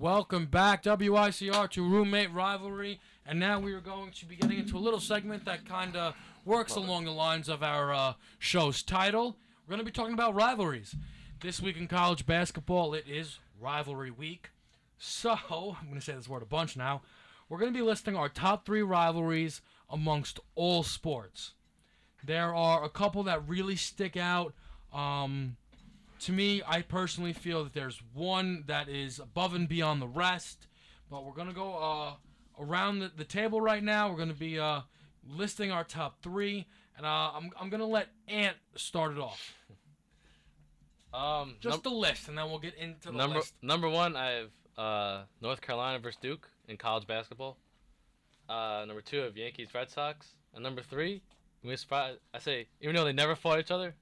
Welcome back, WICR, to Roommate Rivalry. And now we are going to be getting into a little segment that kind of works along the lines of our show's title. We're going to be talking about rivalries. This week in college basketball, it is Rivalry Week. So, I'm going to say this word a bunch now. We're going to be listing our top 3 rivalries amongst all sports. There are a couple that really stick out. To me, I personally feel that there's one that is above and beyond the rest. But we're going to go around the table right now. We're going to be listing our top 3. And I'm going to let Ant start it off. Just the list, and then we'll get into the list. Number 1, I have North Carolina versus Duke in college basketball. Number 2, I have Yankees Red Sox. And number 3, I say, even though they never fought each other,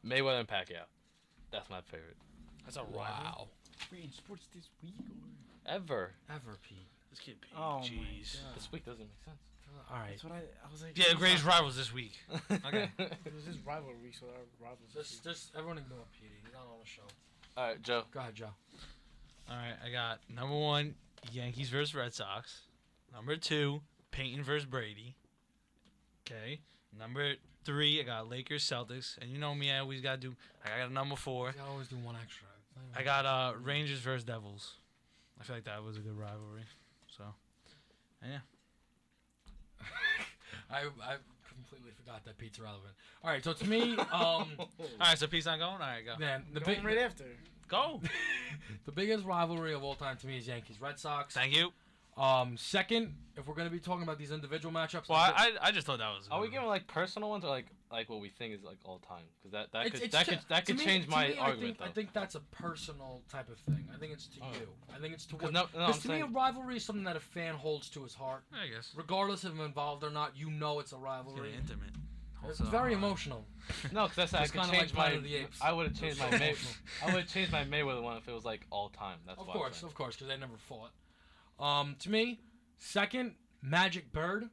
Mayweather and Pacquiao. That's my favorite. That's a wow. Wait, sports this week or Ever, Pete. let's get Pete. Oh Jeez. this week doesn't make sense. All right. That's what I was like. Yeah, greatest rivals this week. Okay. It was his rivalry, so our rivals. Just everyone ignore Petey. He's not on the show. All right, Joe. Go ahead, Joe. All right, I got number 1, Yankees versus Red Sox. Number 2, Peyton versus Brady. Okay. Number 3, I got Lakers Celtics, and you know me, I always gotta do. I got a number 4. I always do one extra. I got Rangers versus Devils. I feel like that was a good rivalry. So, yeah. I completely forgot that Pete's relevant. All right, so to me, All right, so Pete's not going. All right, go. man, Going right after. Go. the biggest rivalry of all time to me is Yankees Red Sox. Thank you. Second, if we're gonna be talking about these individual matchups, Well, I just thought that was. Are we giving like personal ones or like what we think is like all time? Because It's that could change my argument. I think that's a personal type of thing. I think it's to you. I think it's to what. No, Because to me, a rivalry is something that a fan holds to his heart, I guess. regardless if I'm involved or not. You know, it's a It's rivalry. getting intimate. It's very emotional. No, because I It's could kinda change like my. Planet of the Apes. I would have changed my. It's so I would have changed my Mayweather one if it was like all time. That's Of why. course, because they never fought. To me, second, Magic Bird.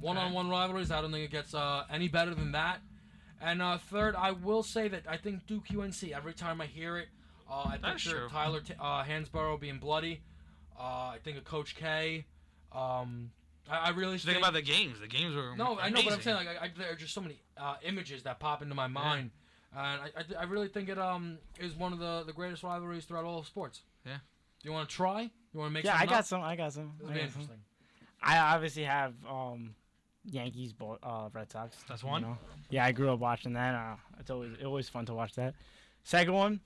One-on-one rivalries. I don't think it gets any better than that. And third, I will say that I think Duke UNC. Every time I hear it, I That's picture true. Tyler Hansborough being bloody. I think of Coach K. I really Just think about the games. The games were No, I know, but I'm amazing. saying like there are just so many images that pop into my mind, and I really think it is one of the greatest rivalries throughout all of sports. Yeah. Do you want to try? You want to make? Yeah, I something got up? some. I got some. This will be interesting. I obviously have Yankees, Red Sox. That's one? You know? Yeah, I grew up watching that. It's always fun to watch that. Second one,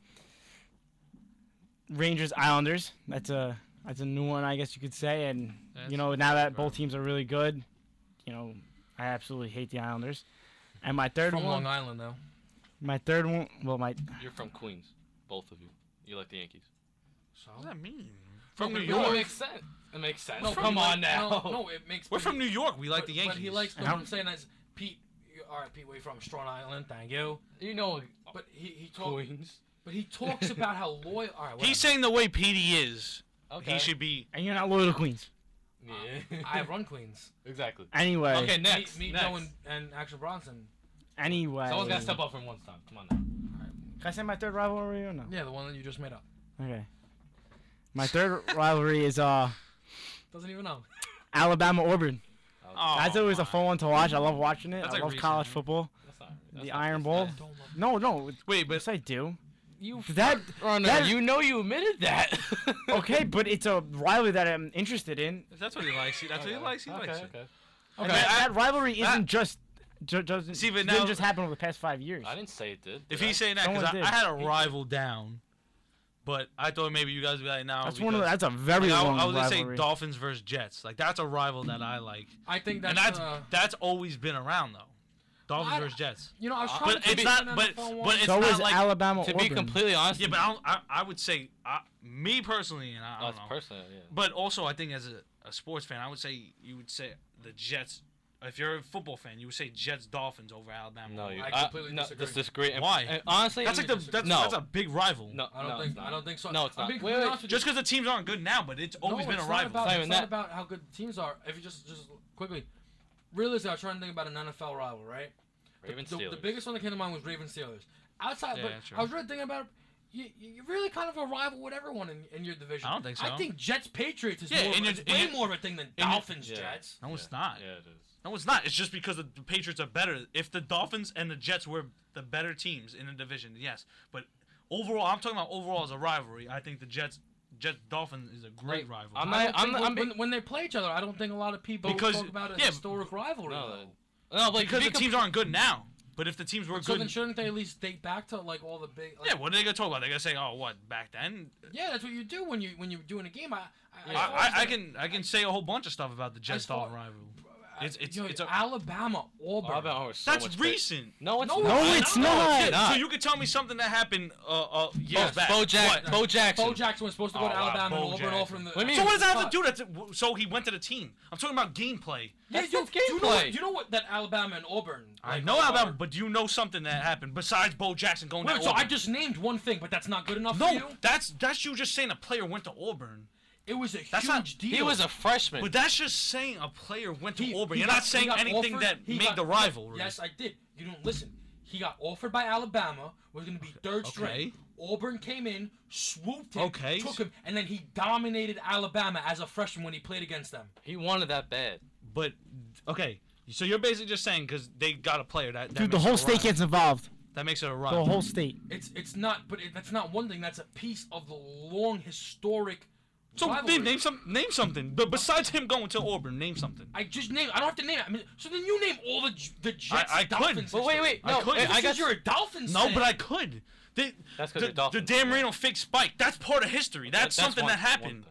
Rangers Islanders. That's a new one, I guess you could say. And you know, now that both teams are really good, you know, I absolutely hate the Islanders. And my third From one, Long Island, though. my third one, well, my You're from Queens, both of you. You like the Yankees. So. What does that mean? From New No, York. it makes sense. It makes sense. No, Come on now. No, it makes. We're from New York. We like the Yankees. But he likes. And What I'm- I'm saying is, Pete. All right, Pete, where you from? Strong Island. Thank you. You know, But he talks. Queens. But he talks about how loyal. All right, whatever. He's saying the way Petey is, Okay. he should be. and you're not loyal to Queens. Yeah. I run Queens. Exactly. Anyway, Okay, next. Meet next. Joe and Action Bronson. anyway. Someone's got to step up from one time. Come on now. Can I say my third rivalry or no? Yeah, the one that you just made up. Okay. My third rivalry is Doesn't even know. Alabama Auburn. Oh, That's always a my. fun one to watch. I love watching it. That's I like love recent, college right? football. That's The not Iron this Bowl. guy. No. Wait, but Yes, I do. You That runner. that- You know you admitted that. okay, but it's a rivalry that I'm interested in. if that's what he likes. That's what he likes. He likes it. Okay. And Okay, that rivalry isn't just doesn't See, but didn't now- just happen over the past 5 years. I didn't say it did. If did I? he's saying that, because Someone I did. had a rival down, but I thought maybe you guys would be like, no. That's because, that's a very like, long I was gonna say rivalry. Dolphins versus Jets. Like that's a rival that I like, I think and that's always been around though. Dolphins I- versus Jets. you know, I was trying But to it's think not. of an But NFL one. but it's so not is like. Alabama To Auburn. be completely honest, Yeah, but I would say me personally, and I don't that's know. personal. Yeah. But also, I think as a sports fan, I would say you would say the Jets. If you're a football fan, you would say Jets Dolphins over Alabama. No, you. I completely no, disagree. disagree. And- Why? and honestly, That's like the that's, no. that's a big rival. No, I don't no, think. it's not. I don't think so. No, it's I'm not. being Wait, completely wait. honest with Just you. because the teams aren't good now, but it's always been a It's rival. not Not even about, that. it's not about how good the teams are. If you just quickly, realistically, I was trying to think about an NFL rival, right? Ravens The Steelers. biggest one that came to mind was Ravens Steelers. Outside, Yeah, but true. I was really thinking about it. you're really kind of a rival with everyone in your division. I don't think so. I think Jets Patriots is Yeah, way more of a thing than Dolphins yeah. Jets. No, it's not. Yeah, it is. No, it's not. It's just because the Patriots are better. If the Dolphins and the Jets were the better teams in the division, yes. But overall, I'm talking about overall as a rivalry. I think the Jets Dolphins is a great rivalry. When they play each other, I don't think a lot of people talk about a historic rivalry. No, like because the teams aren't good now. But if the teams were so good, then shouldn't they at least date back to like all the big? Like, yeah, what are they gonna talk about? They're gonna say, "Oh, what back then?" Yeah, that's what you do when you're doing a game. I can say a whole bunch of stuff about the Jets Dolphin rivalry. It's Alabama Auburn. Alabama was so That's much recent. No, it's No, not. it's not. It's not. So you could tell me something that happened years back. Bo Jackson. Bo Jackson was supposed to go to Alabama and Auburn off from the. What do you mean? So what does that have to do? So he went to the team. I'm talking about gameplay. Yeah, you know what that Alabama and Auburn. I know Alabama, but do you know something that happened besides Bo Jackson going to Wait, Auburn? so I just named one thing, but that's not good enough for you? No, that's you just saying a player went to Auburn. It was a That's huge deal. He was a freshman. But that's just saying a player went to Auburn. he You're got- not saying he got anything offered- that he made got- the rivalry. Yes, I did. You don't listen. He got offered by Alabama. Was going to be third string. Auburn came in, swooped him, took him, and then he dominated Alabama as a freshman when he played against them. He wanted that bad. But okay, so you're basically just saying because they got a player that Dude, the makes whole it a state rival. gets involved. That makes it a The rival. whole state. It's not, but that's not one thing. That's a piece of the long historic. So rivalry. name something. But besides him going to Auburn, name something. I just named. I don't have to name it. I mean, so then you name all the Jets. I could. Dolphins. But wait. I No, could. I guess you're a Dolphins No, fan. but I could. That's 'cause the you're Dolphins. Dan Marino fake spike. That's part of history. That's something that happened.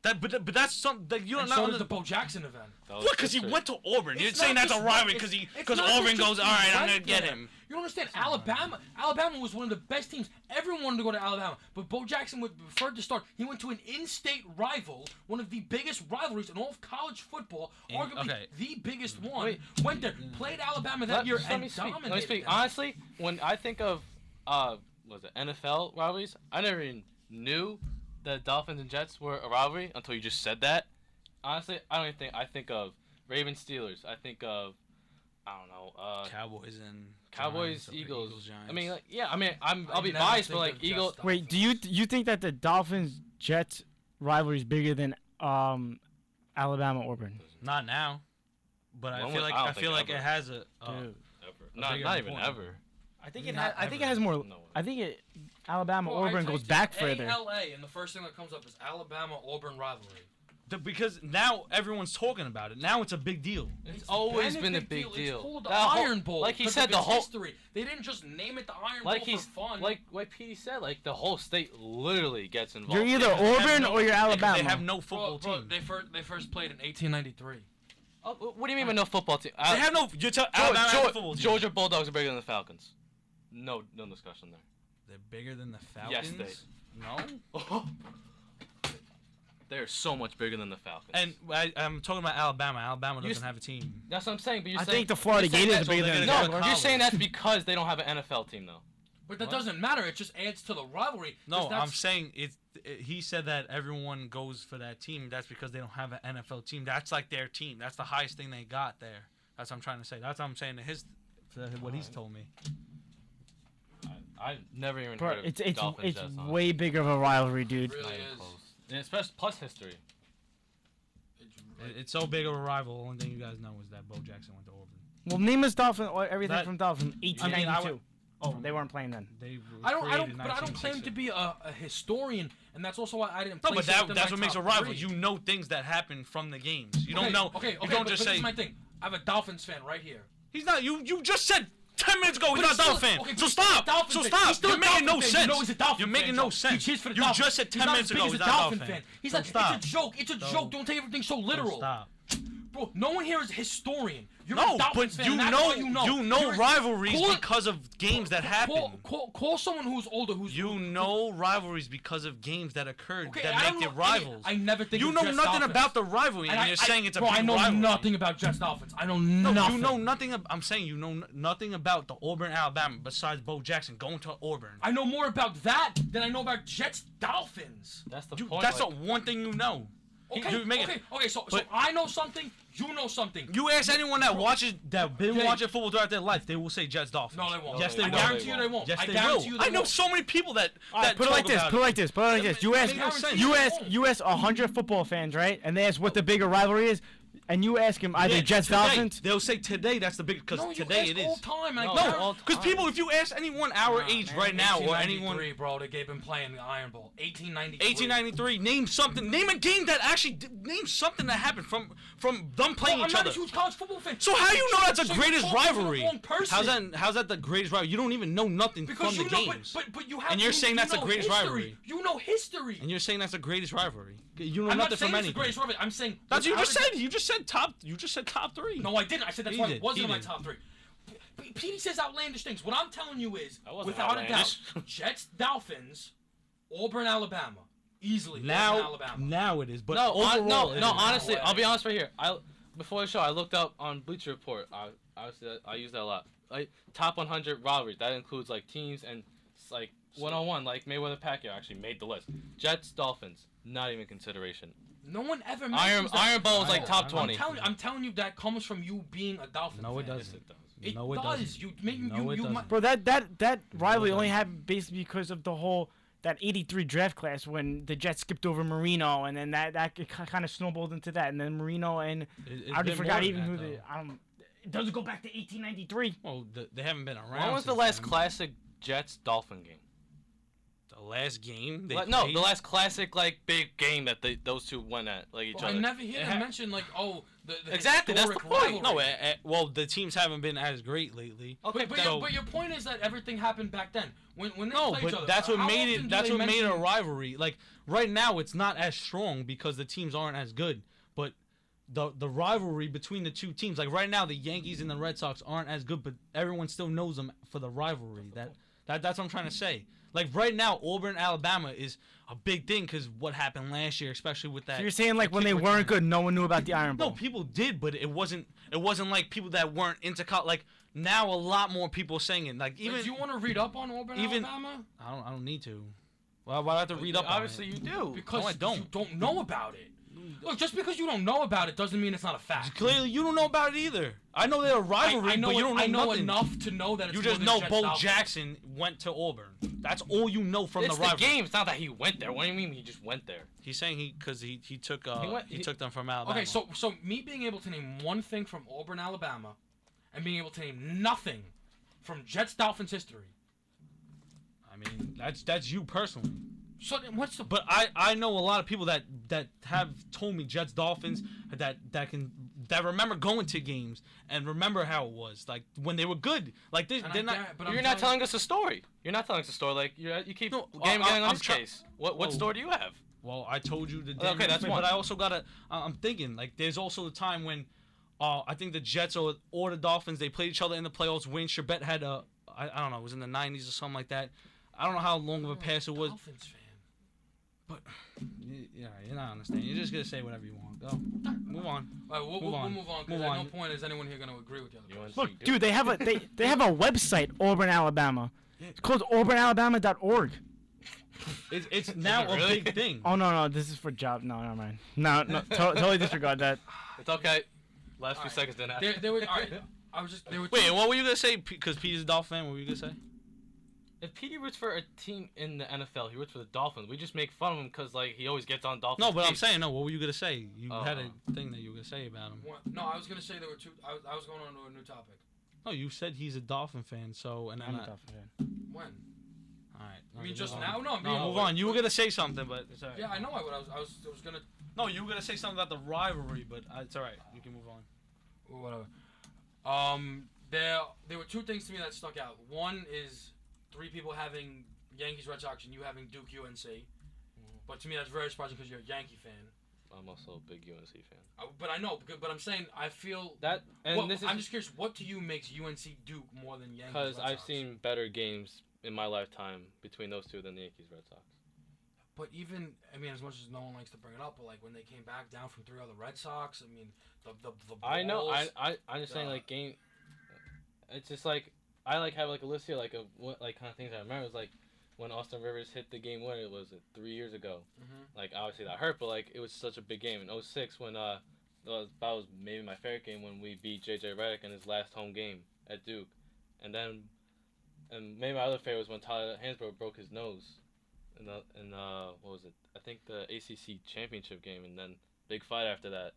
But that's something that you don't And know. so did the Bo Jackson event. What? Because he went to Auburn. You're It's saying not that's a just- rivalry it's- because it's not Auburn just goes, all right, I'm went gonna get there. him. You don't understand. Alabama was one of the best teams. Everyone wanted to go to Alabama, but Bo Jackson preferred to start. He went to an in-state rival, one of the biggest rivalries in all of college football, arguably the biggest one. Went there, played Alabama that year, and dominated. Let me speak. them. Honestly, when I think of was it NFL rivalries, I never even knew that Dolphins and Jets were a rivalry until you just said that. Honestly, I don't even think. I think of Ravens Steelers. I think of I don't know. Cowboys and Cowboys, Giants, Eagles. Giants. I mean, like, yeah. I mean, I'll be never biased, think but like of Eagles. Jets Wait, do you think that the Dolphins Jets rivalry is bigger than Alabama Auburn? Not now, but I When feel was- like I don't I feel think like ever. it has a. Dude. Ever. a Not bigger even point. ever. I think Not it has more. No way. I think it Alabama Well, I Auburn goes typed back in further. ALA, and the first thing that comes up is Alabama Auburn rivalry. Because now everyone's talking about it. Now it's a big deal. It's always been a big It's deal. called the That whole- Iron Bowl. like he 'cause said, of the its whole history. They didn't just name it the Iron like Bowl he's for fun. like Petey said, like the whole state literally gets involved. You're either They have Auburn no- or you're Alabama. They have no football Bro, team. they first played in 1893. Oh, what do you mean by no football team? They have no. You tell Alabama has a football team. Georgia Bulldogs are bigger than the Falcons. No discussion there. They're bigger than the Yes, Falcons. they- No. They're so much bigger than the Falcons. And I'm talking about Alabama. Alabama doesn't have a team. That's what I'm saying. But you're I saying think the Florida you're saying Gators that- are bigger than the No, Jaguars. You're saying that's because they don't have an NFL team though. But that doesn't matter. It just adds to the rivalry. 'cause No, that's- I'm saying he said that everyone goes for that team. That's because they don't have an NFL team. That's like their team. That's the highest thing they got there. That's what I'm trying to say. That's what I'm saying to what he's told me. I've never even Bro, heard of it's Dolphins Jets, honestly. way bigger of a rivalry, dude. It really Not even is. close. And especially plus history. It's so big of a rival. The only thing you guys know is that Bo Jackson went to Auburn. Well, name us Dolphin or everything That- from Dolphin 1892. I Oh, they weren't playing then. They were I don't created in but I don't claim to 1960. be a historian, and that's also why I didn't. No, place but it within that's my what makes a top rival. three. You know things that happen from the games. You don't know. Okay, you don't but just this say is my thing. I have a Dolphins fan right here. he's not. You just said 10 minutes ago he's But not a still- Dolphin fan. okay, So but he's still a stop. Dolphins So fan. stop. He's still You're a making Dolphins no fan. sense. You know he's a Dolphins You're making fan, no Joe. sense. He cheers for the You Dolphins. just said He's 10 not minutes as big ago as he's a not a Dolphin Dolphin fan. He's Don't like, stop. it's a joke. It's a joke. Don't take everything so literal. Stop. Bro, no one here is a historian. You're No, a Dolphins but fan. and that's why you know. You're- rivalries call- because of games that happen. Call someone who's older who's You know rivalries because of games that occurred Okay, that I make don't them know any- rivals. I never think You of know Jets nothing Dolphins. about the rivalry, and you're saying it's a bro, big I know rivalry. nothing about Jets Dolphins. I know No, nothing. you know nothing. I'm saying you know nothing about the Auburn, Alabama, besides Bo Jackson going to Auburn. I know more about that than I know about Jets Dolphins. That's the You, point. that's like, the one thing you know. Okay. So I know something. You know something. You ask anyone that watches been watching football throughout their life, they will say Jets Dolphins. No, they won't. Yes, they I will. guarantee you they won't. Yes, they guarantee you will. they I know won't. so many people that Put it like this. Put it like this. Put it like this. You ask It you ask 100 football fans, right? And they ask what the bigger rivalry is, and you ask them either Jets Dolphins. They'll say today that's the big because today it is. All time. No, because people, if you ask anyone our age right now or anyone, 1893, bro, they've been playing the Iron Bowl. 1893. Name something. Name a game that actually. Name something that happened from them playing each I'm other. not a huge college football fan. So how you know that's the greatest you're talking to the rivalry? wrong person. How's that the greatest rivalry? You don't even know nothing Because from the you know, games. but you have. And you're saying that's the know greatest history. rivalry. You know history. And you're saying that's the greatest rivalry. You know I'm nothing not saying from it's the anything. greatest rivalry. I'm saying That's what you just without said. You just said top. You just said top three. No, I didn't. I said that's He why did. it wasn't He in my did. top three. Petey says outlandish things. What I'm telling you is, That wasn't without a doubt, outlandish. Jets, Dolphins, Auburn, Alabama, easily. Auburn, Now Alabama. it is. But No, overall, it is. honestly, way. I'll be honest right here. Before the show, I looked up on Bleacher Report. I use that a lot. Like top 100 rivalries. That includes like teams and like one-on-one, like Mayweather Pacquiao actually made the list. Jets, Dolphins, not even consideration. No one ever Iron mentions that. Iron Bowl is like top I'm 20. I'm telling you that comes from you being a Dolphin No, it fan. doesn't. It No, it does. doesn't. You make No, it you doesn't. Bro, that rivalry it only doesn't. happened basically because of the whole that '83 draft class when the Jets skipped over Marino, and then that kind of snowballed into that, and then Marino and I already forgot even who the it doesn't go back to 1893. Well, they haven't been around. When was the since last then. classic Jets Dolphin game? The last game they No, played? the last classic like big game that those two went at like each I other. never hear them mention like the Exactly, that's the historic point. rivalry. No, well, the teams haven't been as great lately. Okay, But your point is that everything happened back then. When they No, play each but other, that's what how made often it. do That's they what made it a mention- rivalry. Like right now, it's not as strong because the teams aren't as good. But the rivalry between the two teams, like right now, the Yankees and the Red Sox aren't as good, but everyone still knows them for the rivalry. That's what I'm trying to say. Like right now, Auburn, Alabama is a big thing because what happened last year, especially with that. So you're saying like when kick they return. weren't good, no one knew about the Iron Bowl. No, people did, but it wasn't like people that weren't into college. Like now, a lot more people saying it. Like even do you want to read up on Auburn, even- Alabama? I don't need to. Why do I have to read up? Obviously, on it? you do. Because No, I don't. you don't know about it. Look, just because you don't know about it doesn't mean it's not a fact. Clearly, you don't know about it either. I know they're a rivalry, I know but you don't know I know nothing. enough to know that it's You more just than know Jets Bo Dolphins. Jackson went to Auburn. That's all you know from It's the rivalry. game. It's not that he went there. What do you mean he just went there? He's saying he took He took them from Alabama. Okay, so me being able to name one thing from Auburn, Alabama, and being able to name nothing from Jets Dolphins history. I mean that's you personally. So then what's the? But I know a lot of people that have told me Jets Dolphins that remember going to games and remember how it was like when they were good. Like they're not. But You're not telling us a story. You're not telling us a story. Like you keep No, getting on I'm this try- case. What Oh. story do you have? Well, I told you the Okay, damn that's thing, one. but I also gotta. I'm thinking like there's also the time when, I think the Jets or the Dolphins they played each other in the playoffs. Wayne Charbet had I don't know, it was in the '90s or something like that. I don't know how long of a pass it was. Dolphins fan. But you're not understanding. You're just gonna say whatever you want. Go, move on. All right, we'll Move on. move on. Move Because at on. no point is anyone here going to agree with the other person. Look, dude, they have a they have a website, Auburn, Alabama. It's called auburnalabama.org. It's now a really? big thing. Oh no, this is for job. No, never mind. No, totally disregard that. It's okay. Last few Alright. seconds didn't happen. There were, all right, I was just there were Wait, two- what were you gonna say? Because Pete's a Dolphin fan. What were you gonna say? If Petey roots for a team in the NFL, he roots for the Dolphins. We just make fun of him because like he always gets on Dolphins. No, but I'm case. saying no. What were you gonna say? You had Uh-uh. a thing that you were gonna say about him. No, I was going to say there were two. I was going on to a new topic. No, you said he's a Dolphin fan. So and then I'm a I, Dolphin fan. When? all right. I mean, move just on. now? No, I'm No, being move on. You were gonna say something, but it's alright. Yeah, I know I would. I was going to. No, you were gonna say something about the rivalry, but it's alright. You can move on. Whatever. There were two things to me that stuck out. One is three people having Yankees, Red Sox, and you having Duke, UNC. But to me, that's very surprising because you're a Yankee fan. I'm also a big UNC fan. But I know. But I'm saying I feel That and what- this is I'm just curious. What to you makes UNC Duke more than Yankees? because Red I've Sox? seen better games in my lifetime between those two than the Yankees Red Sox. But even, I mean, as much as no one likes to bring it up, but like when they came back down from 3 other Red Sox, I mean, the I know. balls- I'm just saying the- like game. It's just like I like have like a list here like of what like kind of things I remember. It's like when Austin Rivers hit the game winner, was it 3 years ago? Mhm. Like obviously that hurt, but like it was such a big game in '06 when that was maybe my favorite game when we beat JJ Redick in his last home game at Duke, and maybe my other favorite was when Tyler Hansbrough broke his nose, in what was it? I think the ACC championship game, and then big fight after that.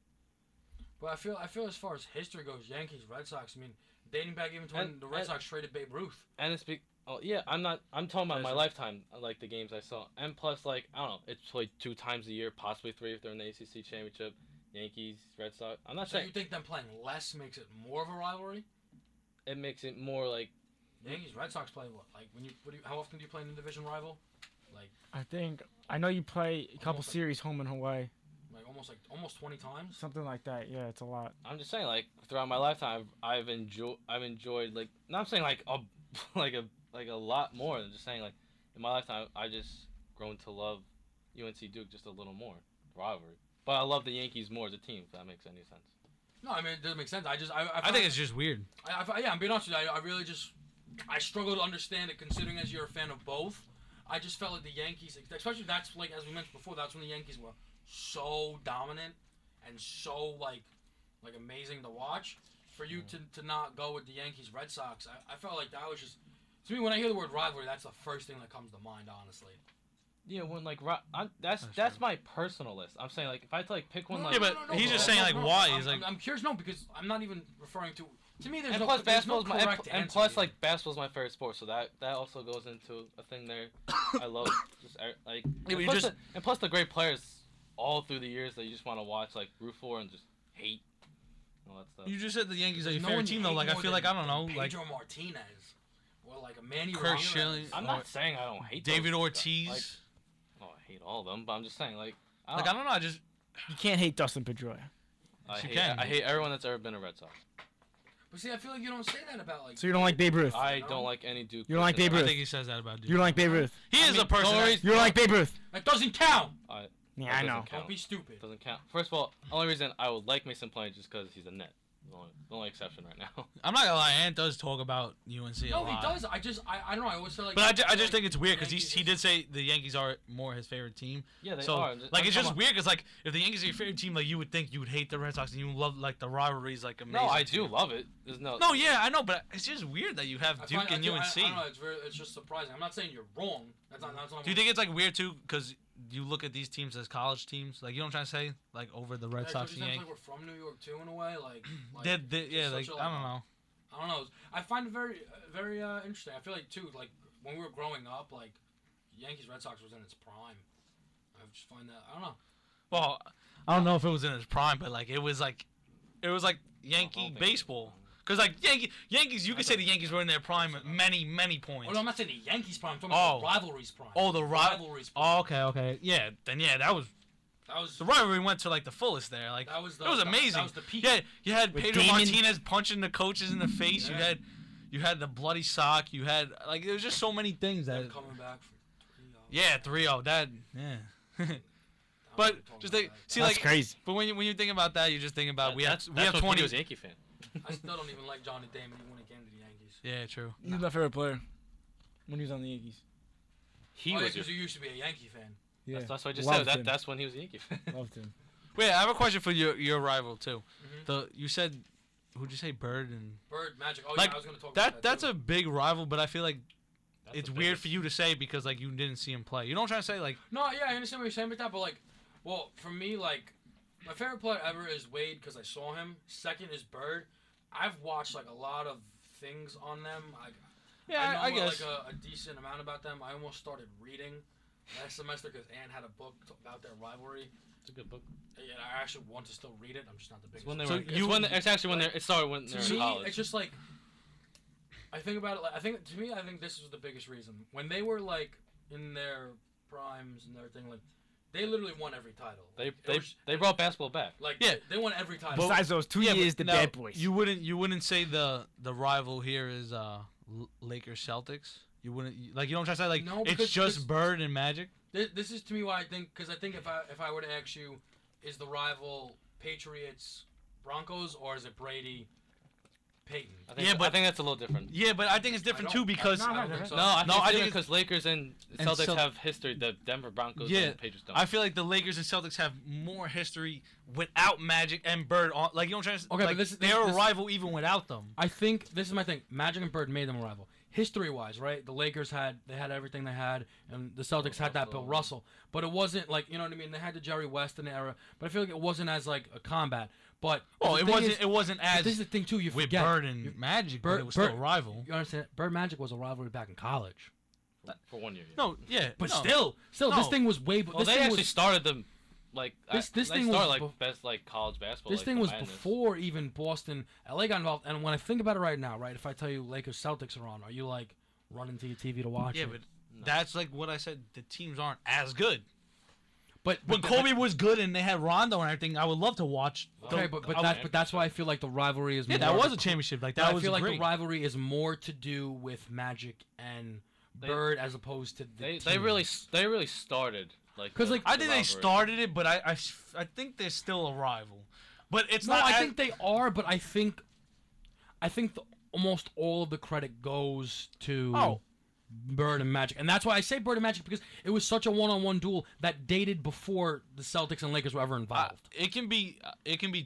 But I feel as far as history goes, Yankees, Red Sox. I mean, dating back even to when the Red Sox traded Babe Ruth. And it's oh yeah, I'm talking about my Pleasure. lifetime, like the games I saw, and plus like I don't know, it's played 2 times a year, possibly 3 if they're in the ACC championship. Yankees, Red Sox. I'm not So saying you think them playing less makes it more of a rivalry? it makes it more like Yankees, Red Sox play what? Like how often do you play in a division rival? I know you play a couple Almost like- series home and away, Like almost 20 times. something like that. Yeah, it's a lot. I'm just saying like throughout my lifetime I've enjoyed like not saying like a like a lot more than just saying like in my lifetime I just grown to love UNC Duke just a little more rivalry. But I love the Yankees more as a team, if that makes any sense. No, I mean it doesn't make sense. I think it's just weird. Yeah, I'm being honest with you. I really I struggle to understand it considering as you're a fan of both. I just felt like the Yankees, especially that's like as we mentioned before, that's when the Yankees were so dominant and so like amazing to watch. For you to not go with the Yankees Red Sox, I felt like that was just to me when I hear the word rivalry, that's the first thing that comes to mind, honestly. Yeah, when like that's my personal list. I'm saying like if I had to like pick one like but he's just saying like why he's like I'm curious because I'm not even referring to. To me, there's and no, plus there's no basketball's correct and answer plus here. like basketball's my favorite sport, so that also goes into a thing there. I love just like Yeah, and, plus the great players all through the years that you just want to watch, like root for and just hate and all that stuff. you just said the Yankees are your No favorite one team you though. hate Like I more feel than- like I don't know than like Pedro Martinez or like a Manny Kurt Ramirez. Schilling. I'm not saying I don't hate David those Ortiz. guys. Like, I hate all of them, but I'm just saying like I don't know. I just You can't hate Dustin Pedroia. You can. I hate everyone that's ever been a Red Sox. But see, I feel like you don't say that about like. So you don't like Babe Ruth? I don't like any Duke. You don't like person. Babe I Ruth? think he says that about Duke. You don't like Babe Ruth? He is a person. Don't that- You don't like Babe Ruth? That doesn't count. Yeah, That I know. doesn't count. Don't be stupid. Doesn't count. First of all, only reason I would like Mason playing just because he's a net. The only exception right now. I'm not gonna lie. Ant does talk about UNC a No, lot. he does. I don't know. I always feel like. But I just like think it's weird because Yankees he is- did say the Yankees are more his favorite team. Yeah, they So are. like it's just weird because like if the Yankees are your favorite team, like you would think you would hate the Red Sox and you love like the rivalries like amazing. No, I do love it. There's no. No, yeah, I know, but it's just weird that you have I Duke find- I and do- UNC. I don't know. It's just surprising. I'm not saying you're wrong. That's not what Do you think it's like weird too? Because you look at these teams as college teams, like you know what I'm trying to say, like over the Red Sox and Like Yankees. we're from New York too, in a way. Like Yeah, such like a, I don't know. I don't know. I find it very, very interesting. I feel like too, like when we were growing up, like Yankees Red Sox was in its prime. I just find that I don't know. Well, I don't know if it was in his prime, but like it was like Yankee think baseball. Because like Yankees, you could say the Yankees were in their prime at many points. Oh, no, I'm not saying the Yankees prime. I'm talking about the rivalries prime. Oh, the rivalries prime. Oh, okay. Yeah, then that was the rivalry went to like the fullest there. Like That was it was amazing. That was the peak. Yeah, you had With Pedro Damon- Martinez punching the coaches in the face. Yeah. You had the bloody sock. You had like there was just so many things Them that. coming back from 3-0. Yeah, 3-0. That yeah. I don't But even talk just about think, that. see, That's like, crazy. but when you think about that, you just think about we have what 20. He was a Yankee fan. I still don't even like Johnny Damon even when he came to the Yankees. Yeah, true. He's my favorite player when he was on the Yankees. He Oh, yeah, was. because you used to be a Yankee fan. Yeah, That's what I just Loved said. him. That's when he was a Yankee fan. Loved him. Wait, I have a question for your rival too. Mhm. You said, who'd you say, Bird and Bird, Magic. Oh, Like, yeah, I was going to talk about that. that's too. a big rival, but I feel like That's it's the weird biggest. for you to say because like you didn't see him play. You know what I'm trying to say? Like, No, yeah, I understand what you're saying with that, but like, well, for me, like, my favorite player ever is Wade because I saw him. Second is Bird. I've watched like a lot of things on them. yeah, I know guess. like a decent amount about them. I almost started reading last semester because Ann had a book about their rivalry. It's a good book. Yeah, I actually want to still read it. I'm just not the biggest. It's when they So were. you- It's actually when it started when they were To in me, college. it's just like I think about it. Like I think this was the biggest reason when they were like in their primes and everything. Like they literally won every title. They brought basketball back. Like Yeah. they won every title. Besides those 2 Yeah, years, but the now, bad boys. You wouldn't say the rival here is Lakers Celtics. You wouldn't like you know what I'm trying to say? Like No, it's because just Bird and Magic. This is to me why I think because I think if I were to ask you, is the rival Patriots Broncos or is it Brady Peyton. I think, Yeah, but- I think that's a little different. Yeah, but I think it's different too because No, I don't think so. No, I I think think because Lakers and and Celtics Cel- have history. The Denver Broncos Yeah, and Patriots don't. I feel like the Lakers and Celtics have more history without Magic and Bird. Like, you know what I'm trying to say? Okay, but Like, this- they're a this- rival even without them. I think this is my thing. Magic and Bird made them a rival. History-wise, right? The Lakers had everything they had, and the Celtics had that Bill Russell. But it wasn't like, you know what I mean? They had the Jerry West in the era, but I feel like it wasn't as like a combat. But Oh, the it thing wasn't. is- It wasn't but as this is the thing too. You with forget. Bird and Magic, but it was still a rival. You understand? Bird Magic was a rivalry back in college. for 1 year. Yeah. No, yeah, But no. still, No. this thing was way. Well, This they thing actually was, started them like This they thing started was like best like college basketball. this like, thing the was madness. before even Boston, LA got involved. And when I think about it right now, right, if I tell you Lakers Celtics are on, are you like running to your TV to watch Yeah, it? but that's like what I said. The teams aren't as good. But When Kobe was good and they had Rondo and everything, I would love to watch. okay, but that's why I feel like the rivalry is Yeah, more that was of a championship. Like but that I was feel like great. the rivalry is more to do with Magic and Bird as opposed to They team. really started like 'Cause, the- like, I the think they rivalry. started it, but I think they're still a rival. But it's No, not. I think they are, but I think almost all of the credit goes to Oh. Bird and Magic, and that's why I say Bird and Magic because it was such a one-on-one duel that dated before the Celtics and Lakers were ever involved. It can be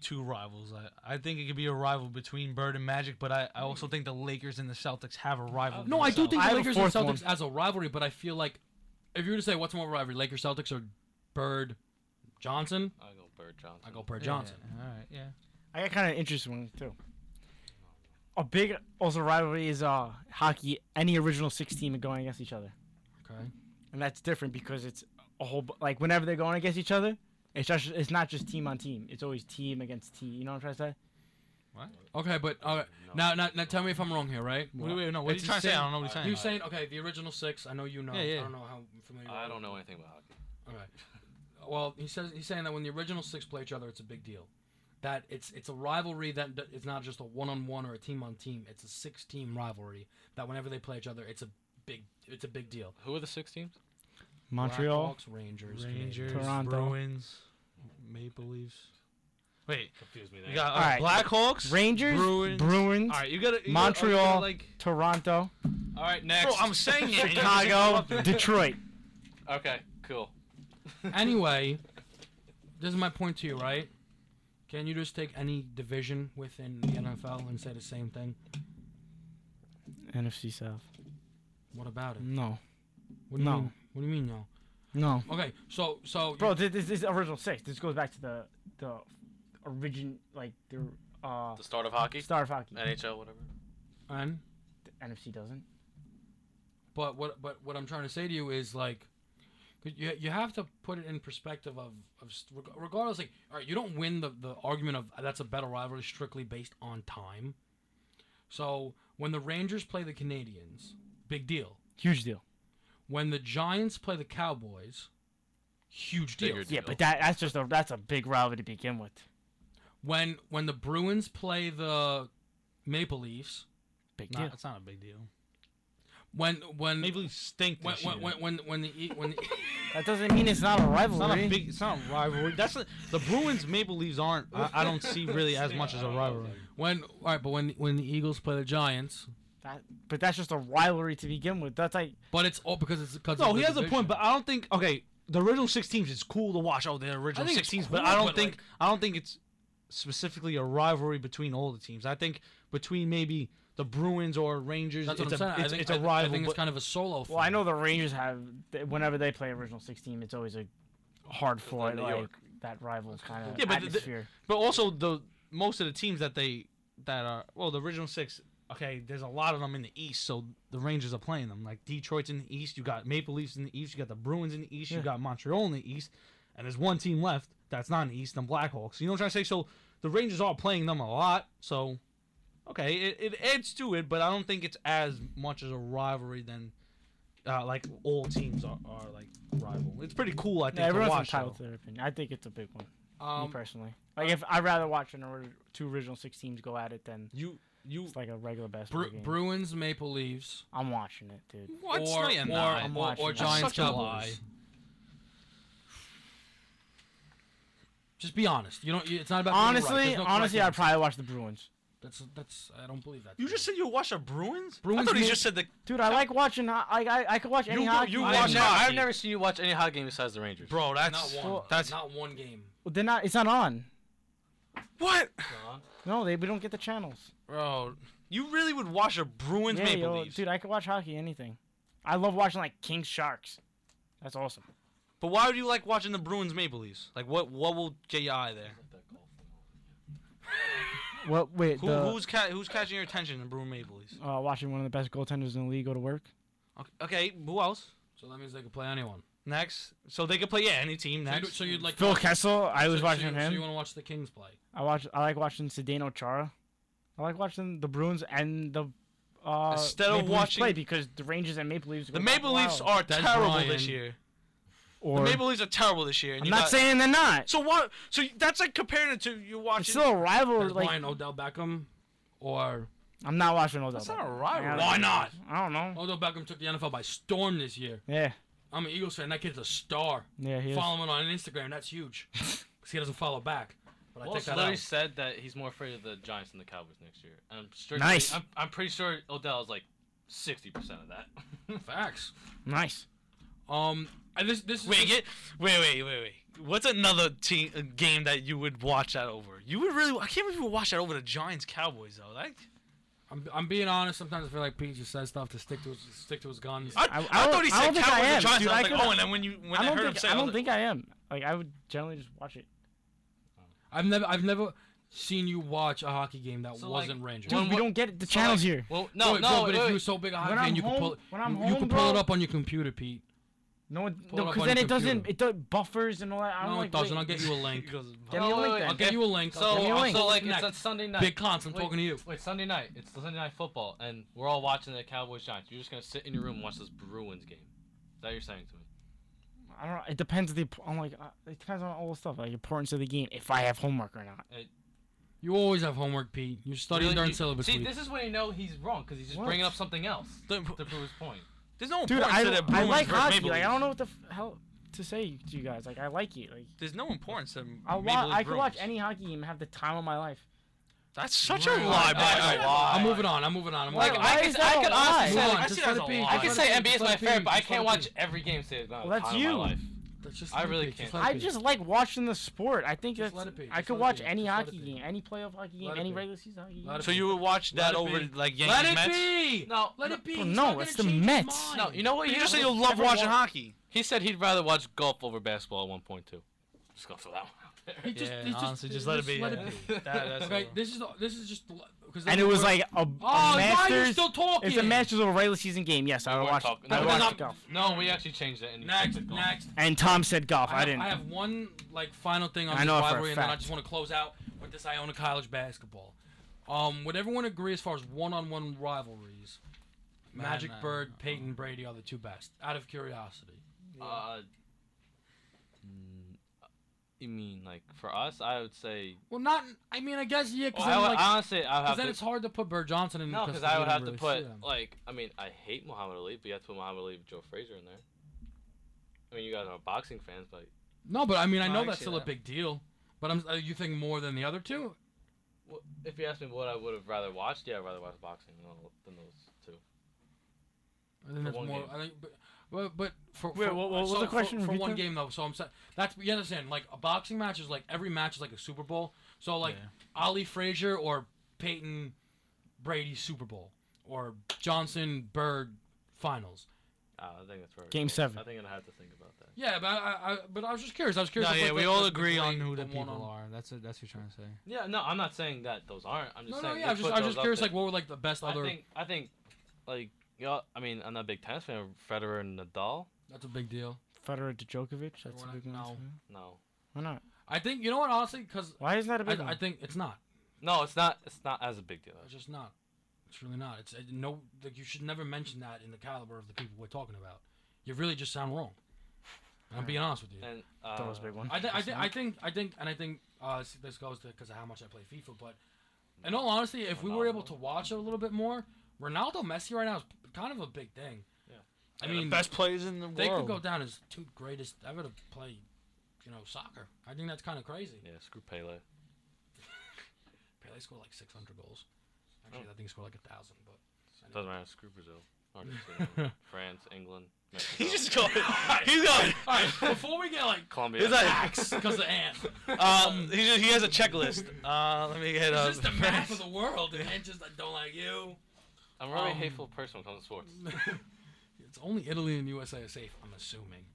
two rivals. I think it could be a rival between Bird and Magic, but I also think the Lakers and the Celtics have a rival. No, I do think I the have a Lakers and fourth Celtics one. as a rivalry, but I feel like if you were to say what's more of a rivalry, Lakers Celtics or Bird Johnson, I go Bird Johnson. I go Bird Yeah, Johnson. All right, yeah. I got kind of interesting one too. A big also rivalry is hockey. Any original six team going against each other, Okay. and that's different because it's a whole like whenever they're going against each other, it's not just team on team. It's always team against team. You know what I'm trying to say? Okay, but now tell me if I'm wrong here, right? Wait, no. What are It's you the trying to say? same- I don't know what you're saying. You're saying okay, the original six. I know you know. Yeah, yeah. I don't know how familiar. you I are. don't know anything about hockey. Okay. Well, he's saying that when the original six play each other, it's a big deal. That it's a rivalry that it's not just a one-on-one or a team-on-team. It's a six-team rivalry that whenever they play each other, it's a big deal. Who are the 6 teams? Montreal, Blackhawks, Rangers, Rangers, Canadiens. Toronto. Bruins, Maple Leafs. Wait, Confuse me you there. got All right. Blackhawks, Rangers, All Bruins, right, you gotta Montreal. like. Toronto, All right, next. Bro, I'm saying it. Chicago, Detroit. Okay, cool. Anyway, this is my point to you, right? Can you just take any division within the NFL and say the same thing? NFC South. What about it? No, What do you No. mean? What do you mean no? no, Okay, so bro. This is original six. This goes back to the origin, like the The start of hockey, Star of Hockey. NHL, whatever. and The NFC doesn't. but what I'm trying to say to you is like, 'cause you have to put it in perspective of regardless. Like, all right, you don't win the argument of that's a better rivalry strictly based on time. So when the Rangers play the Canadians, big deal. Huge deal. When the Giants play the Cowboys, huge deal. Bigger Yeah, deal. but that's a big rivalry to begin with. When the Bruins play the Maple Leafs, Big deal. It's not a big deal. when Maple Leafs stink this year. when the That doesn't mean it's not a It's rivalry. not a big. It's not a rivalry. The Bruins Maple Leafs aren't. I don't see really as much as a rivalry. when all right, but when the Eagles play the Giants, But that's just a rivalry to begin with. That's like but it's all because No, of he the has a division. point, but I don't think. Okay, the original 6 teams is cool to watch. Oh, the original think 6 it's teams, but cool, I don't but, think. like- I don't think it's specifically a rivalry between all the teams. I think between maybe the Bruins or Rangers, That's what it's I'm saying. it's a rival. I think it's but- kind of a solo. well, I thing. know the Rangers have whenever they play original six team, it's always a hard fought New like York. that rival kind of Yeah, but the- atmosphere. But also most of the teams that are the original 6. Okay, there's a lot of them in the East, so the Rangers are playing them. Like Detroit's in the East, you got Maple Leafs in the East, you got the Bruins in the East, you Yeah. got Montreal in the East, and there's one team left that's not in the East, the Blackhawks. You know what I'm trying to say? So the Rangers are playing them a lot. So okay, it adds to it, but I don't think it's as much as a rivalry than like all teams are like rival. It's pretty cool, I think, Yeah, to everyone's watch. entitled though. to their opinion. I think it's a big one, me Um, personally. Like if I'd rather watch two original six teams go at it than You it's like a regular basketball game. Bruins, Maple Leafs, I'm watching it, dude. what? or No, you're or, not. I'm or, watching or it. Giants Such a Cowboys. lie. Just be honest. You don't. It's not about being right. Honestly, There's no correct I'd answer. probably watch the Bruins. That's I don't believe that. You just said you watch the Bruins? Bruins I thought he made- just said the. Dude, I like watching. I could watch any hockey. you I've watch never, hockey. I've never seen you watch any hockey game besides the Rangers. Bro, that's not one. that's not one game. Well, they're not. It's not on. what? No, we don't get the channels. Bro, you really would watch a Bruins Maple yo, Leafs? dude, I could watch hockey, anything. I love watching like Kings Sharks. That's awesome. But why would you like watching the Bruins Maple Leafs? Like, what will get your eye there? What? Wait, Who's catching your attention in the Bruins Maple Leafs? watching one of the best goaltenders in the league go to work. Okay, who else? So that means they can play anyone. Next, so they could play any team next. So you'd like Phil Kessel. I was so watching you, him. So you want to watch the Kings play? I like watching Zdeno Chara. I like watching the Bruins and the Instead of Maple Leafs watching- play because the Rangers and Maple Leafs. The Maple Leafs are Des terrible Bryant. this year. Or, The Maple Leafs are terrible this year. And I'm you not got- saying they're not. So what? So that's like comparing it to you watching. It's still a rival. Des Like Bryant, Odell Beckham, or I'm not watching Odell. That's not a Beckham. rivalry. Why not? I don't know. Odell Beckham took the NFL by storm this year. Yeah, I'm an Eagles fan. That kid's a star. yeah, he is. Follow him on Instagram. That's huge. Because he doesn't follow back. But I Well, take that literally out. said that he's more afraid of the Giants than the Cowboys next year. And Nice. I'm pretty sure Odell is like 60% of that. Facts. Nice. And this is Wait. What's another game that you would watch that over? You would really? I can't believe you would watch that over the Giants Cowboys though. Like, I'm being honest. Sometimes I feel like Pete just says stuff to stick to his guns. I thought he I said don't think I Cowboys am, and Giants. dude. I was I like, could- oh, and then when I heard him say, I I was don't like, think I am. Like I would generally just watch it. I've never seen you watch a hockey game that So, like, wasn't Rangers. Dude, When we what- don't get the so, channels like- here. Well, no, Wait, no. but if wait. you're so big a hockey When fan, I'm you home- when I'm you home, could pull it bro- up on your computer, Pete. No, Pull it because up then on your it doesn't. computer. It does buffers and all that. I don't No, like. it doesn't. wait. I'll get you a link. Get me Wait, a link wait, then. I'll get you a link. So, Give me a link. so like Connect. it's on Sunday night. Big cons. I'm Wait, talking to you. Wait, Sunday night. It's the Sunday night football, and we're all watching the Cowboys Giants. You're just gonna sit in your room and watch this Bruins game. Is that what you're saying to me? I don't know. It depends. On like it depends on all the stuff, like importance of the game. If I have homework or not. You always have homework, Pete. You're studying Really? during syllabus See, week. this is when you know he's wrong because he's just What? bringing up something else The- to prove his point. There's no Dude, importance to the I Bruins like versus hockey. Maple Like I Leafs. don't know what the hell to say to you guys. Like I like it. Like There's no importance to I Maple Leaf could watch Bruins. any hockey game and have the time of my life. That's such a Right. lie, Alright, bro. alright, lie. I'm moving on. I'm moving on. Why- Like, why I is could that a honestly lie? say, Move on, like, I just see let that's it a be. lie. I Just can let say it be. NBA is Just my let it be. favorite, but I Just let can't it watch be. every game say Well, that's time you. of my life. Just I let it really be. Just can't. let it I be. just like watching the sport. I think Just that's. let it be. I Just could let it watch be. any Just let hockey it be. game, any playoff hockey game, Let it any be. regular season hockey Let game. it So you would watch Let that it over be. like Let Yankees it Mets? be. No, Let it be. Well, He's no, not gonna it's the change his Mets. mind. No, you know what? You He just said said you love never watching wa- hockey. He said he'd rather watch golf over basketball at one point too. Just gonna throw that one out there. He just, Yeah, he honestly, just let it be. Let it be. That's Okay, all. this is just because. And it was like a Oh, why are you Masters. still talking? It's a Masters of a regular season game. Yes, I We would weren't watch. talking- I no, would we're watch not- golf. No, we actually changed it. And you Next, said golf. next. And Tom said golf. I I didn't. have one like final thing on I this know it for a rivalry, and then I fact. just want to close out with this Iona College basketball. Would everyone agree as far as one-on-one rivalries? Magic Man, Bird, Peyton Brady are the two best. Out of curiosity. You mean like for us? I would say. Well, not. I mean, I guess yeah. Because I would, like, honestly, I would 'cause have then to. it's hard to put Bird Johnson in. No, because we I would don't have to really put see them. like. I mean, I hate Muhammad Ali, but you have to put Muhammad Ali with Joe Frazier in there. I mean, you guys are boxing fans, but No, but I mean, I No, know I that's see still a that. big deal. But you think more than the other two? if you ask me what I would have rather watched, yeah, I'd rather watch boxing than those two. I think that's one more. game. I think, but for Wait, what was so the question? for Repeat one that? game though? So I'm saying that's you understand. Like a boxing match is like every match is like a Super Bowl. So like Yeah. Ali Frazier or Peyton Brady Super Bowl or Johnson Bird finals. I think that's right. Game 7. I think I had to think about that. Yeah, but I was just curious. I was curious. No, if, yeah, like, we the- all the agree on great- who the one people on- are. That's what you're trying to say. Yeah, no, I'm not saying that those aren't. I'm just No, saying. yeah. I was just curious. Like, what were like the best other? I think, like, I mean, I'm not a big tennis fan. Federer and Nadal. That's a big deal. Federer to Djokovic. That's a Why big not? one. No. No, Why not? I think you know what honestly because Why isn't that a big one? I think it's not. no, it's not. It's not as a big deal. It's just not. It's really not. It's no. Like you should never mention that in the caliber of the people we're talking about. You really just sound wrong. I'm being honest with you. And That was a big one. I think this goes to because of how much I play FIFA. But in all honesty, if we were able to watch it a little bit more, Ronaldo, Messi right now is kind of a big thing. Yeah. I mean, best players in the they world. could go down as two greatest ever to play, soccer. I think that's kind of crazy. Yeah, screw Pele. Okay, they scored like 600 goals. Actually, I think he scored like 1,000, but Doesn't matter. Screw Brazil. Argentina, France, England, Mexico. He's just going. He's going. All right, before we get like Colombia. He's like- facts because of Ant. He has a checklist. Let me get It's just the map of the world, and Ant just don't like you. I'm a very hateful person when it comes to sports. It's only Italy and USA are safe, I'm assuming.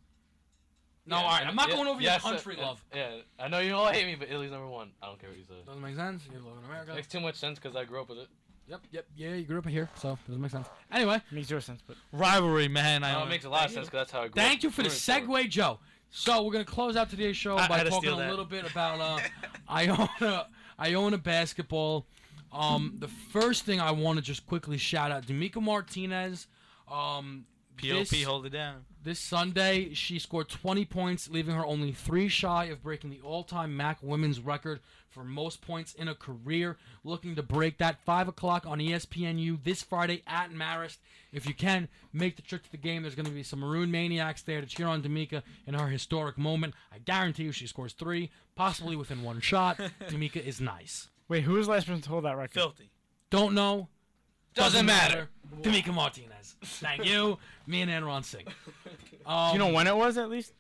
No, Yeah, all right, and- I'm not yeah, going over yes, your country, love. Yeah, I know you all hate me, but Italy's number one. I don't care what you say. Doesn't make sense. You live in America. Makes too much sense because I grew up with it. Yep. Yeah, you grew up here, so doesn't make sense. Anyway, Makes zero sense, but rivalry, man. No, it makes a lot of sense because that's how I grew up. thank you for the rooting segue, Joe. So we're gonna close out today's show I by had to talking steal a that. little bit about Iona basketball. The first thing I want to just quickly shout out D'Amica Martinez. POP, hold it down. This Sunday, she scored 20 points, leaving her only 3 shy of breaking the all-time MAC women's record for most points in a career. Looking to break that 5 o'clock on ESPNU this Friday at Marist. If you can, make the trip to the game. There's going to be some Maroon Maniacs there to cheer on D'Amica in her historic moment. I guarantee you she scores 3, possibly within 1 shot. D'Amica is nice. wait, who was the last person to hold that record? Filthy. Don't know. Doesn't matter. D'Amica Martinez. Thank you. Me and Enron sing. Do you know when it was at least?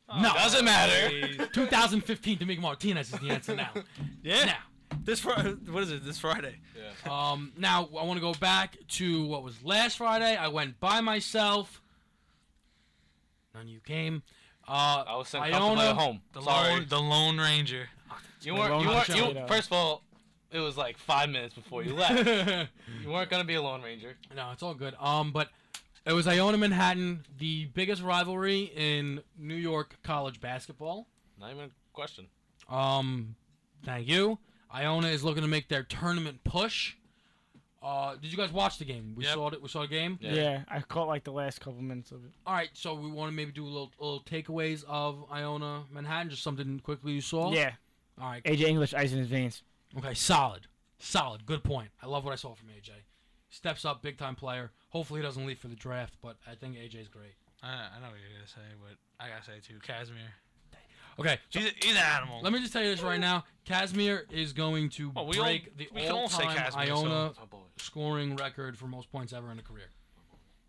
No. Doesn't matter. 2015 D'Amica Martinez is the answer now. Yeah. Now. What is it? This Friday. Yeah. Now I want to go back to what was last Friday. I went by myself. None of you came. I was sent comfortably at home. Sorry. The Lone Ranger. You Lone weren't. Ranger. First of all, it was like 5 minutes before you left. You weren't gonna be a Lone Ranger. No, it's all good. But it was Iona Manhattan, the biggest rivalry in New York college basketball. Not even a question. Thank you. Iona is looking to make their tournament push. Did you guys watch the game? We Yep. saw it. We saw the game. Yeah. I caught like the last couple minutes of it. All right, so we want to maybe do a little takeaways of Iona Manhattan, just something quickly you saw. Yeah, All right. AJ English, ice in his veins. Okay, solid. Good point. I love what I saw from AJ. Steps up, big time player. Hopefully he doesn't leave for the draft, but I think AJ's great. I know what you're gonna say, but I gotta say too, Casimir. Okay, so He's an animal. let me just tell you this right now. Casimir is going to Well, break we the can all say all-time Casimir, Iona That's my boy. scoring record for most points ever in a career.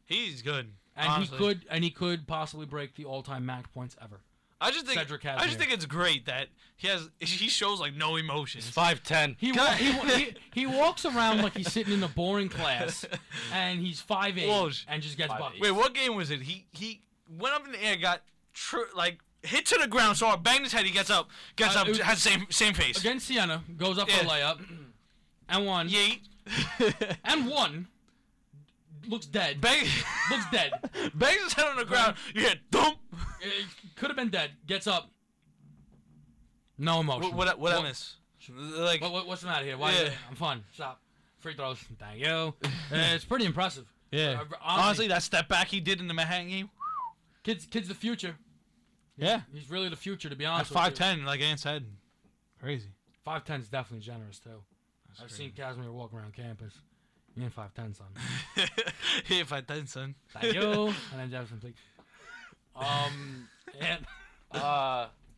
He's good. And honestly. he could possibly break the all-time MAC points ever. I just Cedric think Casimir. it's great that he shows like no emotions. He's 5'10". He walks around like he's sitting in a boring class, and he's 5'8" Woj. and just gets 5'8". buckets. Wait, what game was it? He went up in the air, got hit to the ground, so hard, banged his head. He gets up, it was- has the same face. Against Siena, goes up for a layup, and won. Yeet. And won. Looks dead. Bang, Looks dead. bangs his head on the ground. You hear thump. Could have been dead. Gets up. No emotion. What I miss? Like What's the matter here? Why? Yeah. I'm fun. Stop. Free throws. Thank you. It's pretty impressive. yeah. Honestly, that step back he did in the Manhattan game. Kid's the future. Yeah. He's really the future, to be At honest with 5'10", like Ant said. Crazy. you. 5'10" is definitely generous, too. I've seen Casimir walk around campus. You ain't 5'10", son. Hey, 5'10", son. Thank you. And then Jefferson, please. And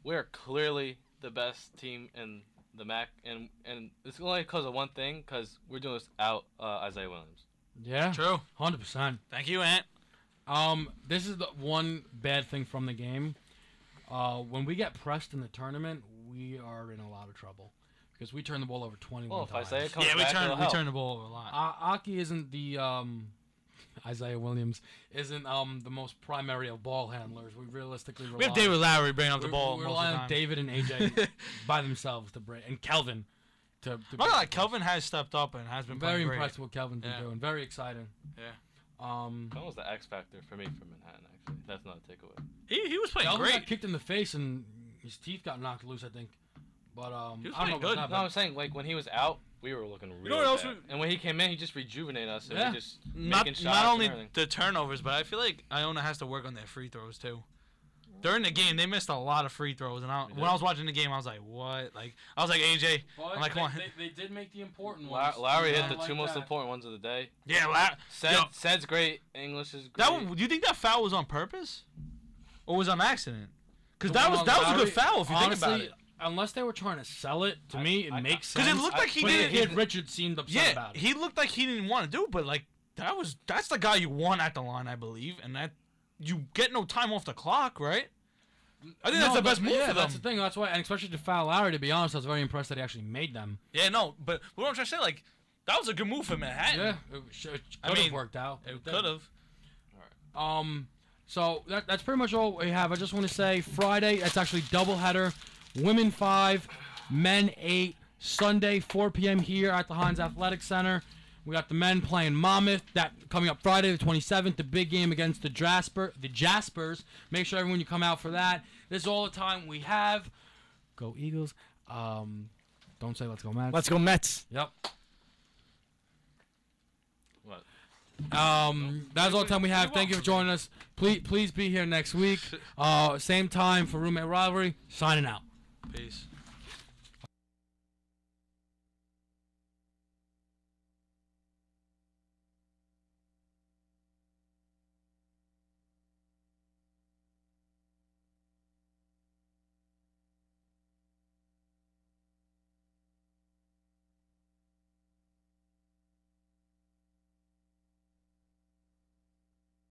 We're clearly the best team in the MAC, and it's only because of one thing, because we're doing this out Isaiah Williams. yeah, True. 100%. Thank you, Ant. This is the one bad thing from the game. When we get pressed in the tournament, we are in a lot of trouble because we turn the ball over 21 Well, if times. Isaiah comes Yeah, back, it'll we help. turn the ball over a lot. Aki isn't the Isaiah Williams isn't the most primary of ball handlers. We realistically rely We have David Lowry bringing up the ball We most rely of the on time. David and AJ by themselves to break, and Kelvin to. I'm not gonna lie, Kelvin has stepped up and has been Very playing great. impressed with what Kelvin's been Yeah. doing. Very exciting. Yeah. That was the X factor for me from Manhattan. Actually, that's not a takeaway. He was playing Kelvin great. got kicked in the face and his teeth got knocked loose, I think. But He was I don't know playing about good. that. No, I'm saying like when he was out, we were looking really know what else bad. And when he came in, he just rejuvenated us. And Yeah. we just Not making shots not only and everything. the turnovers, but I feel like Iona has to work on their free throws too. During the game, they missed a lot of free throws, and They when did. I was watching the game, I was like, "What?" Like I was like, "AJ, But I'm like, come on." They did make the important ones. Lowry hit I the like two most that. important ones of the day. yeah, Sed's great. English is great. that one. Do you think that foul was on purpose, or was on accident? Because The that one was on that was a Lowry, good foul if you honestly, think about it. unless they were trying to sell it, to me, it makes sense. Because it looked like he but didn't. Kid Richard seemed upset about it. He looked like he didn't want to do it, but like that's the guy you want at the line, I believe, and that you get no time off the clock, right? I think that's the best move for them. That's the thing. That's why, and especially to foul Larry. To be honest, I was very impressed that he actually made them. Yeah, no, but what I'm trying to say, like, that was a good move for Manhattan. Yeah, it could have worked out. It could have. So that's pretty much all we have. I just want to say Friday, that's actually doubleheader. Women 5, men 8. Sunday 4 p.m. here at the Heinz Athletic Center. We got the men playing Monmouth. That coming up Friday the 27th. The big game against the Jaspers. Make sure everyone you come out for that. This is all the time we have. Go Eagles. Don't say let's go Mets. Let's go Mets. Yep. What? That's all the time we have. Thank you for joining us. Please be here next week. Same time for Roommate Rivalry. Signing out. Peace.